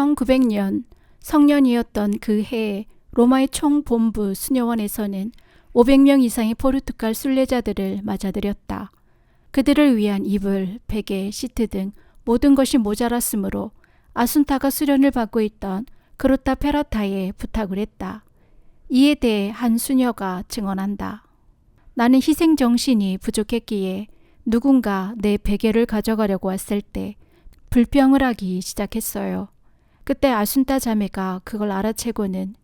1900년 성년이었던 그 해에 로마의 총본부 수녀원에서는 500명 이상의 포르투갈 순례자들을 맞아들였다. 그들을 위한 이불, 베개, 시트 등 모든 것이 모자랐으므로 아순타가 수련을 받고 있던 그로타 페라타에 부탁을 했다. 이에 대해 한 수녀가 증언한다. 나는 희생정신이 부족했기에 누군가 내 베개를 가져가려고 왔을 때 불평을 하기 시작했어요. 그때 아순타 자매가 그걸 알아채고는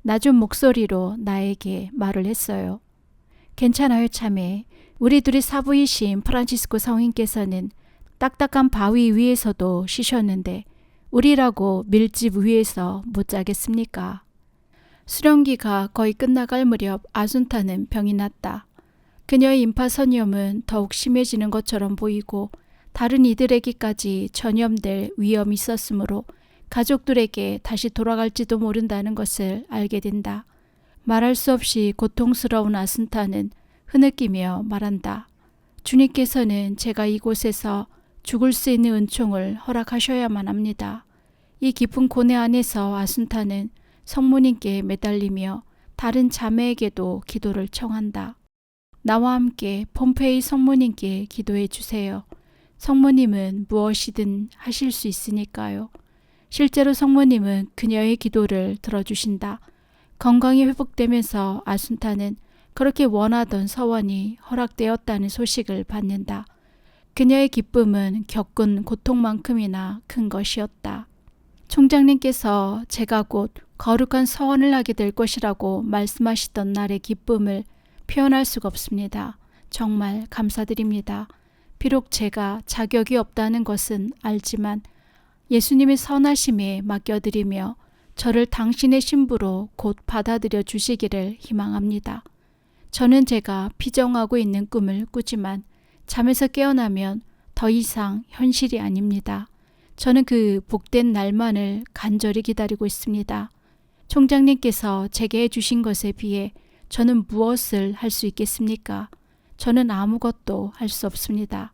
낮은 목소리로 나에게 말을 했어요. 괜찮아요, 자매. 우리 둘이 사부이신 프란치스코 성인께서는 딱딱한 바위 위에서도 쉬셨는데 우리라고 밀집 위에서 못 자겠습니까? 수련기가 거의 끝나갈 무렵 아순타는 병이 났다. 그녀의 임파선염은 더욱 심해지는 것처럼 보이고 다른 이들에게까지 전염될 위험이 있었으므로 가족들에게 다시 돌아갈지도 모른다는 것을 알게 된다. 말할 수 없이 고통스러운 아순타는 흐느끼며 말한다. 주님께서는 제가 이곳에서 죽을 수 있는 은총을 허락하셔야만 합니다. 이 깊은 고뇌 안에서 아순타는 성모님께 매달리며 다른 자매에게도 기도를 청한다. 나와 함께 폼페이 성모님께 기도해 주세요. 성모님은 무엇이든 하실 수 있으니까요. 실제로 성모님은 그녀의 기도를 들어주신다. 건강이 회복되면서 아순타는 그렇게 원하던 서원이 허락되었다는 소식을 받는다. 그녀의 기쁨은 겪은 고통만큼이나 큰 것이었다. 총장님께서 제가 곧 거룩한 서원을 하게 될 것이라고 말씀하시던 날의 기쁨을 표현할 수가 없습니다. 정말 감사드립니다. 비록 제가 자격이 없다는 것은 알지만 예수님의 선하심에 맡겨드리며 저를 당신의 신부로 곧 받아들여 주시기를 희망합니다. 저는 제가 비정하고 있는 꿈을 꾸지만 잠에서 깨어나면 더 이상 현실이 아닙니다. 저는 그 복된 날만을 간절히 기다리고 있습니다. 총장님께서 제게 해주신 것에 비해 저는 무엇을 할 수 있겠습니까? 저는 아무것도 할 수 없습니다.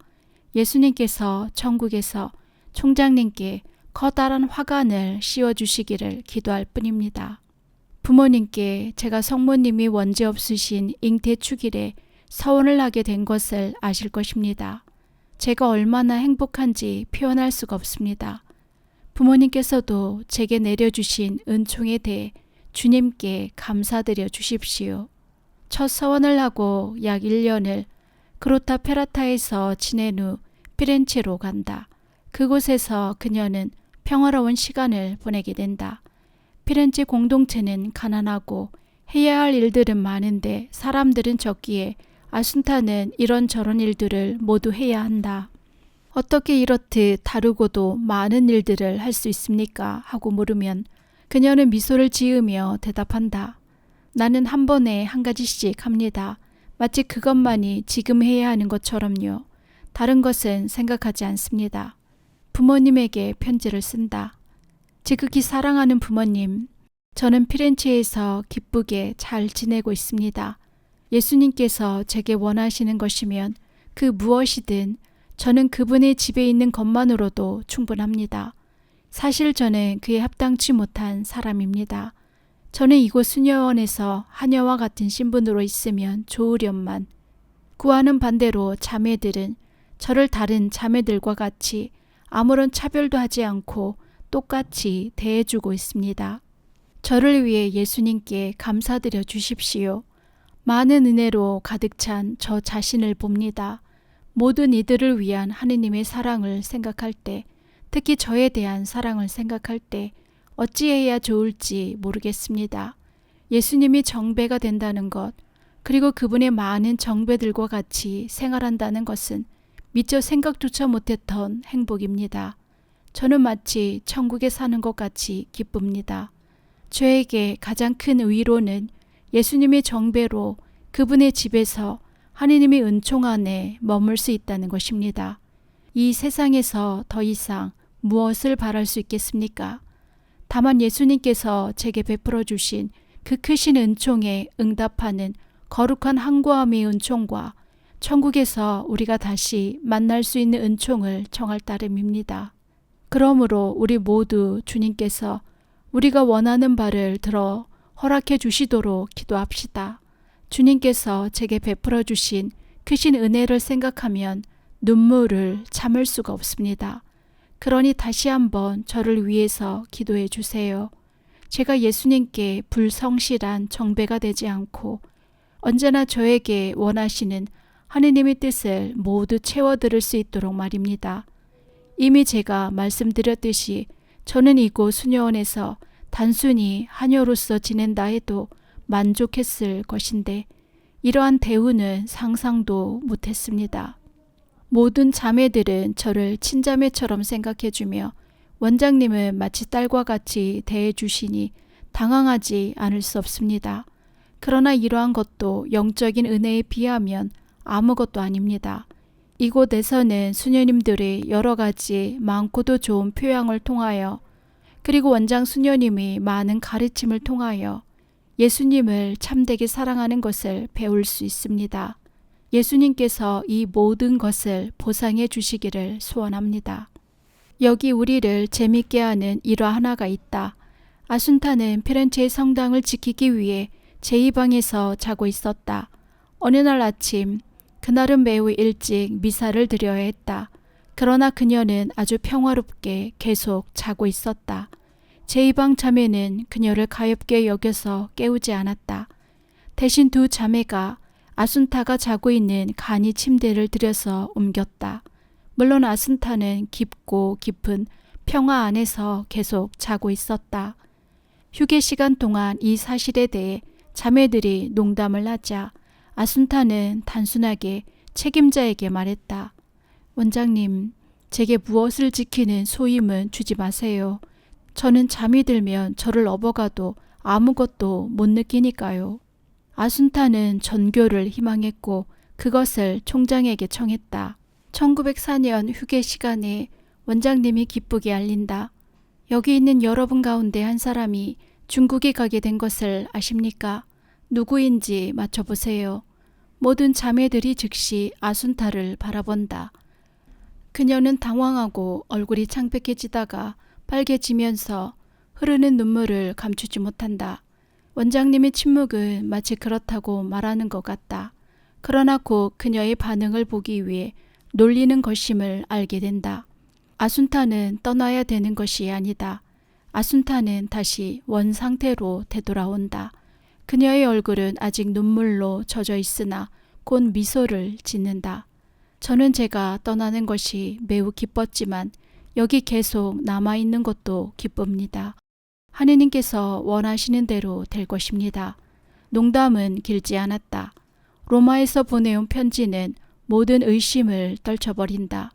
예수님께서 천국에서 총장님께 커다란 화관을 씌워주시기를 기도할 뿐입니다. 부모님께 제가 성모님이 원죄 없으신 잉태축일에 서원을 하게 된 것을 아실 것입니다. 제가 얼마나 행복한지 표현할 수가 없습니다. 부모님께서도 제게 내려주신 은총에 대해 주님께 감사드려 주십시오. 첫 서원을 하고 약 1년을 그로타 페라타에서 지낸 후 피렌체로 간다. 그곳에서 그녀는 평화로운 시간을 보내게 된다. 피렌체 공동체는 가난하고 해야 할 일들은 많은데 사람들은 적기에 아순타는 이런저런 일들을 모두 해야 한다. 어떻게 이렇듯 다르고도 많은 일들을 할 수 있습니까? 하고 물으면 그녀는 미소를 지으며 대답한다. 나는 한 번에 한 가지씩 합니다. 마치 그것만이 지금 해야 하는 것처럼요. 다른 것은 생각하지 않습니다. 부모님에게 편지를 쓴다. 지극히 사랑하는 부모님, 저는 피렌체에서 기쁘게 잘 지내고 있습니다. 예수님께서 제게 원하시는 것이면 그 무엇이든 저는 그분의 집에 있는 것만으로도 충분합니다. 사실 저는 그에 합당치 못한 사람입니다. 저는 이곳 수녀원에서 하녀와 같은 신분으로 있으면 좋으련만 구하는 반대로 자매들은 저를 다른 자매들과 같이 아무런 차별도 하지 않고 똑같이 대해주고 있습니다. 저를 위해 예수님께 감사드려 주십시오. 많은 은혜로 가득 찬 저 자신을 봅니다. 모든 이들을 위한 하느님의 사랑을 생각할 때, 특히 저에 대한 사랑을 생각할 때 어찌해야 좋을지 모르겠습니다. 예수님이 정배가 된다는 것, 그리고 그분의 많은 정배들과 같이 생활한다는 것은 미처 생각조차 못했던 행복입니다. 저는 마치 천국에 사는 것 같이 기쁩니다. 저에게 가장 큰 위로는 예수님의 정배로 그분의 집에서 하느님의 은총 안에 머물 수 있다는 것입니다. 이 세상에서 더 이상 무엇을 바랄 수 있겠습니까? 다만 예수님께서 제게 베풀어 주신 그 크신 은총에 응답하는 거룩한 한구함의 은총과 천국에서 우리가 다시 만날 수 있는 은총을 청할 따름입니다. 그러므로 우리 모두 주님께서 우리가 원하는 바를 들어 허락해 주시도록 기도합시다. 주님께서 제게 베풀어 주신 크신 은혜를 생각하면 눈물을 참을 수가 없습니다. 그러니 다시 한번 저를 위해서 기도해 주세요. 제가 예수님께 불성실한 정배가 되지 않고 언제나 저에게 원하시는 하느님의 뜻을 모두 채워드릴 수 있도록 말입니다. 이미 제가 말씀드렸듯이 저는 이곳 수녀원에서 단순히 하녀로서 지낸다 해도 만족했을 것인데 이러한 대우는 상상도 못했습니다. 모든 자매들은 저를 친자매처럼 생각해주며 원장님은 마치 딸과 같이 대해주시니 당황하지 않을 수 없습니다. 그러나 이러한 것도 영적인 은혜에 비하면 아무것도 아닙니다. 이곳에서는 수녀님들의 여러 가지 많고도 좋은 표양을 통하여 그리고 원장 수녀님이 많은 가르침을 통하여 예수님을 참되게 사랑하는 것을 배울 수 있습니다. 예수님께서 이 모든 것을 보상해 주시기를 소원합니다. 여기 우리를 재밌게 하는 일화 하나가 있다. 아순타는 피렌체의 성당을 지키기 위해 제2방에서 자고 있었다. 어느 날 아침, 그날은 매우 일찍 미사를 드려야 했다. 그러나 그녀는 아주 평화롭게 계속 자고 있었다. 제2방 자매는 그녀를 가엾게 여겨서 깨우지 않았다. 대신 두 자매가 아순타가 자고 있는 간이 침대를 들여서 옮겼다. 물론 아순타는 깊고 깊은 평화 안에서 계속 자고 있었다. 휴게 시간 동안 이 사실에 대해 자매들이 농담을 하자 아순타는 단순하게 책임자에게 말했다. 원장님, 제게 무엇을 지키는 소임은 주지 마세요. 저는 잠이 들면 저를 업어가도 아무것도 못 느끼니까요. 아순타는 전교를 희망했고 그것을 총장에게 청했다. 1904년 휴게 시간에 원장님이 기쁘게 알린다. 여기 있는 여러분 가운데 한 사람이 중국에 가게 된 것을 아십니까? 누구인지 맞춰보세요. 모든 자매들이 즉시 아순타를 바라본다. 그녀는 당황하고 얼굴이 창백해지다가 빨개지면서 흐르는 눈물을 감추지 못한다. 원장님의 침묵은 마치 그렇다고 말하는 것 같다. 그러나 곧 그녀의 반응을 보기 위해 놀리는 것임을 알게 된다. 아순타는 떠나야 되는 것이 아니다. 아순타는 다시 원 상태로 되돌아온다. 그녀의 얼굴은 아직 눈물로 젖어 있으나 곧 미소를 짓는다. 저는 제가 떠나는 것이 매우 기뻤지만 여기 계속 남아있는 것도 기쁩니다. 하느님께서 원하시는 대로 될 것입니다. 농담은 길지 않았다. 로마에서 보내온 편지는 모든 의심을 떨쳐버린다.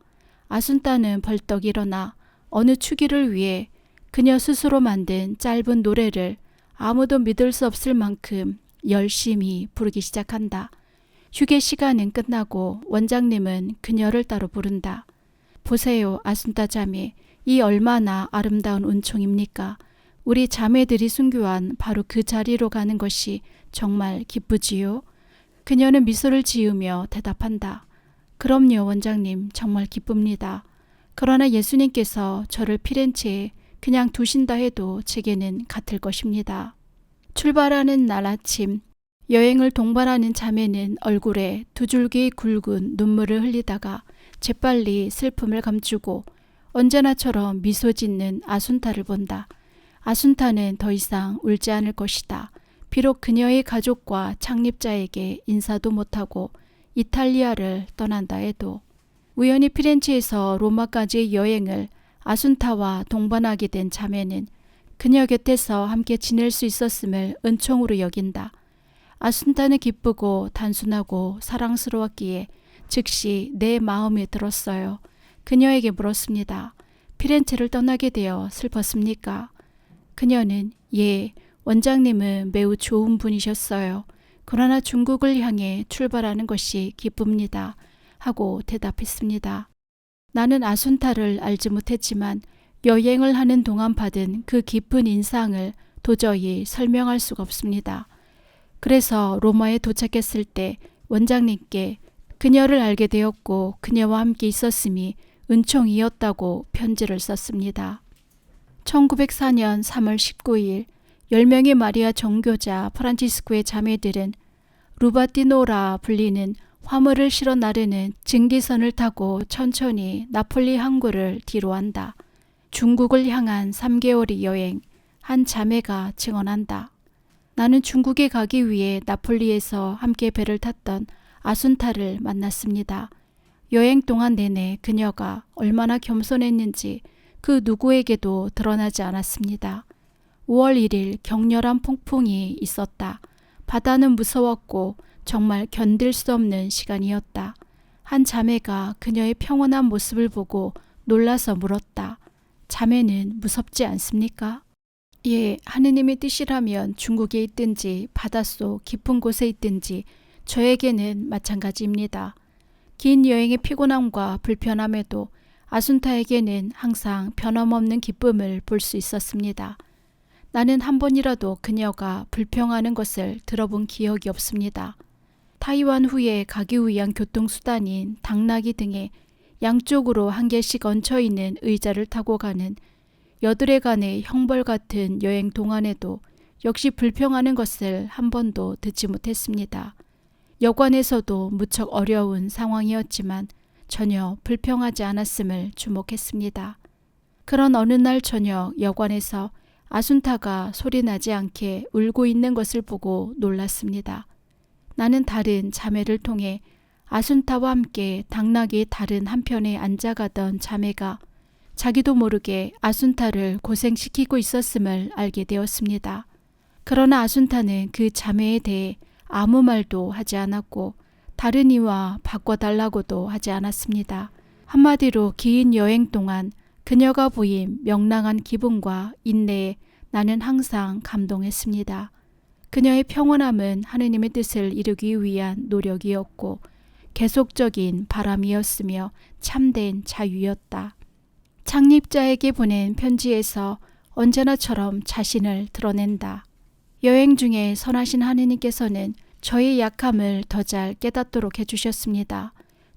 아순타는 벌떡 일어나 어느 축일을 위해 그녀 스스로 만든 짧은 노래를 아무도 믿을 수 없을 만큼 열심히 부르기 시작한다. 휴게 시간은 끝나고 원장님은 그녀를 따로 부른다. 보세요, 아순타 자매. 이 얼마나 아름다운 은총입니까? 우리 자매들이 순교한 바로 그 자리로 가는 것이 정말 기쁘지요? 그녀는 미소를 지으며 대답한다. 그럼요, 원장님. 정말 기쁩니다. 그러나 예수님께서 저를 피렌체에 그냥 두신다 해도 제게는 같을 것입니다. 출발하는 날 아침, 여행을 동반하는 자매는 얼굴에 두 줄기의 굵은 눈물을 흘리다가 재빨리 슬픔을 감추고 언제나처럼 미소 짓는 아순타를 본다. 아순타는 더 이상 울지 않을 것이다. 비록 그녀의 가족과 창립자에게 인사도 못하고 이탈리아를 떠난다 해도. 우연히 피렌체에서 로마까지의 여행을 아순타와 동반하게 된 자매는 그녀 곁에서 함께 지낼 수 있었음을 은총으로 여긴다. 아순타는 기쁘고 단순하고 사랑스러웠기에 즉시 내 마음에 들었어요. 그녀에게 물었습니다. 피렌체를 떠나게 되어 슬펐습니까? 그녀는 예, 원장님은 매우 좋은 분이셨어요. 그러나 중국을 향해 출발하는 것이 기쁩니다. 하고 대답했습니다. 나는 아순타를 알지 못했지만 여행을 하는 동안 받은 그 깊은 인상을 도저히 설명할 수가 없습니다. 그래서 로마에 도착했을 때 원장님께 그녀를 알게 되었고 그녀와 함께 있었음이 은총이었다고 편지를 썼습니다. 1904년 3월 19일 10명의 마리아 정교자 프란치스코의 자매들은 루바티노라 불리는 화물을 실어 나르는 증기선을 타고 천천히 나폴리 항구를 뒤로한다. 중국을 향한 3개월의 여행, 한 자매가 증언한다. 나는 중국에 가기 위해 나폴리에서 함께 배를 탔던 아순타를 만났습니다. 여행 동안 내내 그녀가 얼마나 겸손했는지 그 누구에게도 드러나지 않았습니다. 5월 1일 격렬한 폭풍이 있었다. 바다는 무서웠고 정말 견딜 수 없는 시간이었다. 한 자매가 그녀의 평온한 모습을 보고 놀라서 물었다. 자매는 무섭지 않습니까? 예, 하느님의 뜻이라면 중국에 있든지 바닷속 깊은 곳에 있든지 저에게는 마찬가지입니다. 긴 여행의 피곤함과 불편함에도 아순타에게는 항상 변함없는 기쁨을 볼 수 있었습니다. 나는 한 번이라도 그녀가 불평하는 것을 들어본 기억이 없습니다. 타이완 후에 가기 위한 교통수단인 당나귀 등에 양쪽으로 한 개씩 얹혀있는 의자를 타고 가는 여드레간의 형벌 같은 여행 동안에도 역시 불평하는 것을 한 번도 듣지 못했습니다. 여관에서도 무척 어려운 상황이었지만 전혀 불평하지 않았음을 주목했습니다. 그런 어느 날 저녁 여관에서 아순타가 소리나지 않게 울고 있는 것을 보고 놀랐습니다. 나는 다른 자매를 통해 아순타와 함께 당나귀의 다른 한편에 앉아가던 자매가 자기도 모르게 아순타를 고생시키고 있었음을 알게 되었습니다. 그러나 아순타는 그 자매에 대해 아무 말도 하지 않았고 다른 이와 바꿔달라고도 하지 않았습니다. 한마디로 긴 여행 동안 그녀가 보인 명랑한 기분과 인내에 나는 항상 감동했습니다. 그녀의 평온함은 하느님의 뜻을 이루기 위한 노력이었고 계속적인 바람이었으며 참된 자유였다. 창립자에게 보낸 편지에서 언제나처럼 자신을 드러낸다. 여행 중에 선하신 하느님께서는 저의 약함을 더 잘 깨닫도록 해주셨습니다.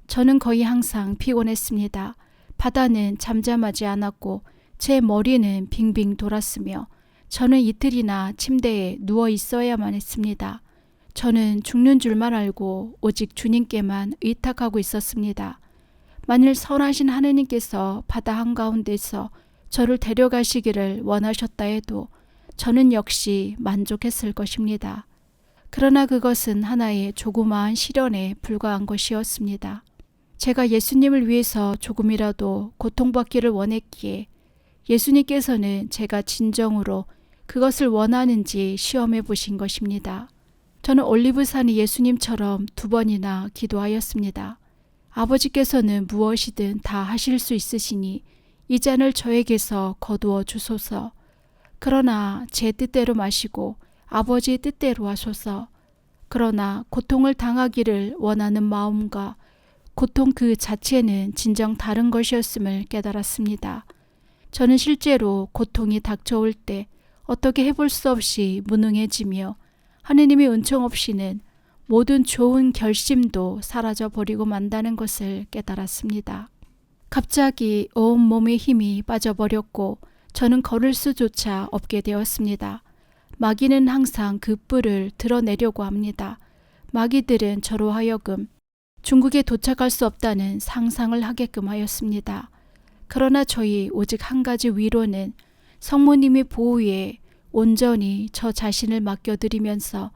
저는 거의 항상 피곤했습니다. 바다는 잠잠하지 않았고 제 머리는 빙빙 돌았으며 저는 이틀이나 침대에 누워 있어야만 했습니다. 저는 죽는 줄만 알고 오직 주님께만 의탁하고 있었습니다. 만일 선하신 하느님께서 바다 한가운데서 저를 데려가시기를 원하셨다 해도 저는 역시 만족했을 것입니다. 그러나 그것은 하나의 조그마한 시련에 불과한 것이었습니다. 제가 예수님을 위해서 조금이라도 고통받기를 원했기에 예수님께서는 제가 진정으로 그것을 원하는지 시험해 보신 것입니다. 저는 올리브산의 예수님처럼 2번이나 기도하였습니다. 아버지께서는 무엇이든 다 하실 수 있으시니 이 잔을 저에게서 거두어 주소서. 그러나 제 뜻대로 마시고 아버지의 뜻대로 하소서. 그러나 고통을 당하기를 원하는 마음과 고통 그 자체는 진정 다른 것이었음을 깨달았습니다. 저는 실제로 고통이 닥쳐올 때 어떻게 해볼 수 없이 무능해지며 하느님의 은총 없이는 모든 좋은 결심도 사라져버리고 만다는 것을 깨달았습니다. 갑자기 온 몸의 힘이 빠져버렸고 저는 걸을 수조차 없게 되었습니다. 마귀는 항상 그 뿔을 드러내려고 합니다. 마귀들은 저로 하여금 중국에 도착할 수 없다는 상상을 하게끔 하였습니다. 그러나 저희 오직 한 가지 위로는 성모님의 보호에 온전히 저 자신을 맡겨드리면서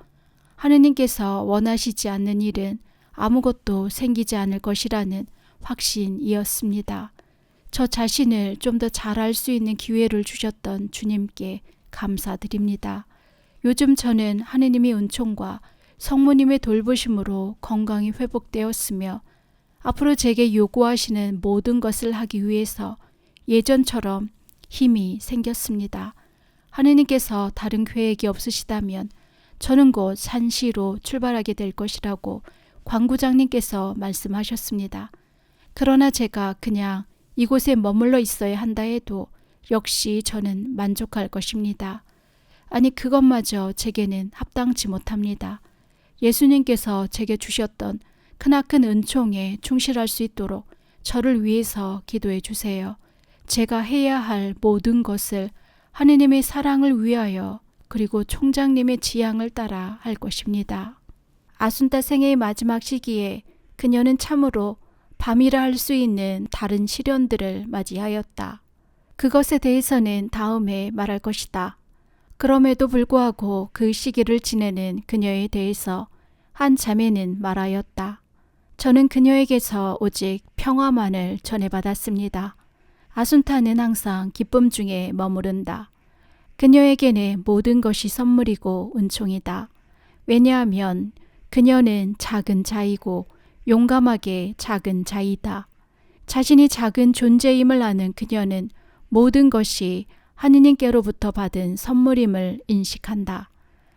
하느님께서 원하시지 않는 일은 아무것도 생기지 않을 것이라는 확신이었습니다. 저 자신을 좀 더 잘할 수 있는 기회를 주셨던 주님께 감사드립니다. 요즘 저는 하느님의 은총과 성모님의 돌보심으로 건강이 회복되었으며 앞으로 제게 요구하시는 모든 것을 하기 위해서 예전처럼 힘이 생겼습니다. 하느님께서 다른 계획이 없으시다면 저는 곧 산시로 출발하게 될 것이라고 광구장님께서 말씀하셨습니다. 그러나 제가 그냥 이곳에 머물러 있어야 한다 해도 역시 저는 만족할 것입니다. 아니 그것마저 제게는 합당치 못합니다. 예수님께서 제게 주셨던 크나큰 은총에 충실할 수 있도록 저를 위해서 기도해 주세요. 제가 해야 할 모든 것을 하느님의 사랑을 위하여 그리고 총장님의 지향을 따라 할 것입니다. 아순타 생애의 마지막 시기에 그녀는 참으로 밤이라 할 수 있는 다른 시련들을 맞이하였다. 그것에 대해서는 다음에 말할 것이다. 그럼에도 불구하고 그 시기를 지내는 그녀에 대해서 한 자매는 말하였다. 저는 그녀에게서 오직 평화만을 전해받았습니다. 아순타는 항상 기쁨 중에 머무른다. 그녀에게는 모든 것이 선물이고 은총이다. 왜냐하면 그녀는 작은 자이고 용감하게 작은 자이다. 자신이 작은 존재임을 아는 그녀는 모든 것이 하느님께로부터 받은 선물임을 인식한다.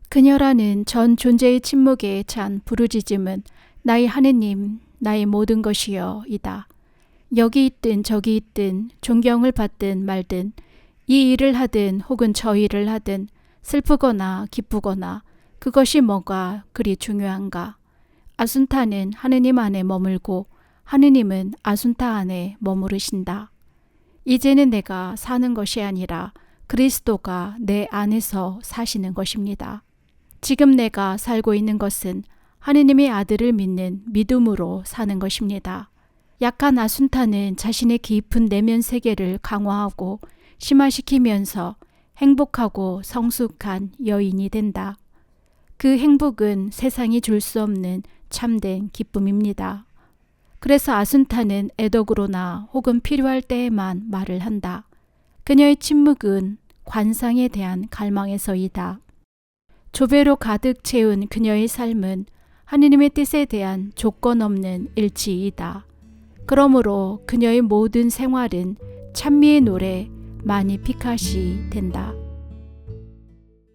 그녀라는 전 존재의 침묵에 찬 부르짖음은 나의 하느님, 나의 모든 것이여 이다. 여기 있든 저기 있든 존경을 받든 말든 이 일을 하든 혹은 저 일을 하든 슬프거나 기쁘거나 그것이 뭐가 그리 중요한가. 아순타는 하느님 안에 머물고 하느님은 아순타 안에 머무르신다. 이제는 내가 사는 것이 아니라 그리스도가 내 안에서 사시는 것입니다. 지금 내가 살고 있는 것은 하느님의 아들을 믿는 믿음으로 사는 것입니다. 약한 아순타는 자신의 깊은 내면 세계를 강화하고 심화시키면서 행복하고 성숙한 여인이 된다. 그 행복은 세상이 줄 수 없는 참된 기쁨입니다. 그래서 아순타는 애덕으로나 혹은 필요할 때에만 말을 한다. 그녀의 침묵은 관상에 대한 갈망에서이다. 조배로 가득 채운 그녀의 삶은 하느님의 뜻에 대한 조건 없는 일치이다. 그러므로 그녀의 모든 생활은 찬미의 노래 마니피카시 된다.